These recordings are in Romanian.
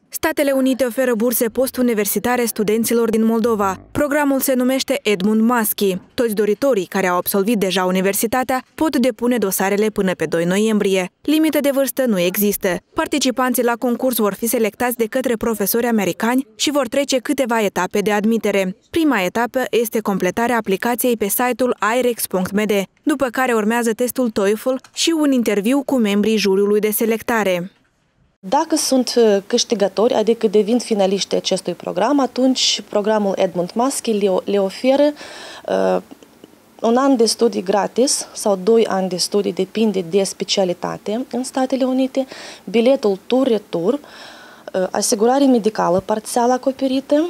Statele Unite oferă burse postuniversitare studenților din Moldova. Programul se numește Edmund Maschi. Toți doritorii care au absolvit deja universitatea pot depune dosarele până pe 2 noiembrie. Limită de vârstă nu există. Participanții la concurs vor fi selectați de către profesori americani și vor trece câteva etape de admitere. Prima etapă este completarea aplicației pe site-ul irex.md, după care urmează testul TOEFL și un interviu cu membrii juriului de selectare. Dacă sunt câștigători, adică devin finaliști acestui program, atunci programul Edmund Maschi le oferă un an de studii gratis sau 2 ani de studii, depinde de specialitate în Statele Unite, biletul tur-retur, asigurare medicală parțial acoperită,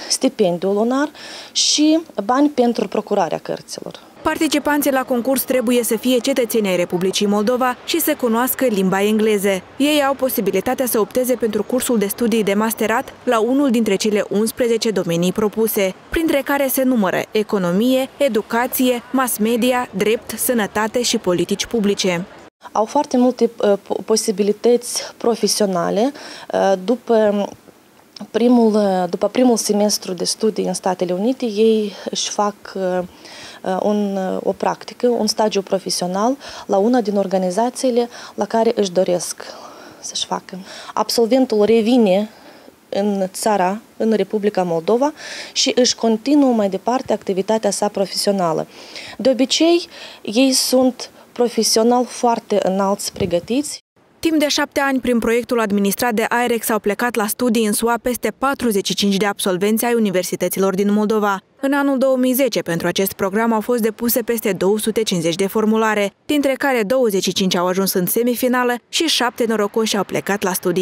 stipendiu lunar și bani pentru procurarea cărților. Participanții la concurs trebuie să fie cetățeni ai Republicii Moldova și să cunoască limba engleză. Ei au posibilitatea să opteze pentru cursul de studii de masterat la unul dintre cele 11 domenii propuse, printre care se numără economie, educație, mass media, drept, sănătate și politici publice. Au foarte multe posibilități profesionale după primul semestru de studii în Statele Unite. Ei își fac o practică, un stagiu profesional la una din organizațiile la care își doresc să-și facă. Absolventul revine în țara, în Republica Moldova și își continuă mai departe activitatea sa profesională. De obicei, ei sunt profesional foarte înalți pregătiți. Timp de 7 ani, prin proiectul administrat de IREX, au plecat la studii în SUA peste 45 de absolvenți ai universităților din Moldova. În anul 2010, pentru acest program au fost depuse peste 250 de formulare, dintre care 25 au ajuns în semifinală și 7 norocoși au plecat la studii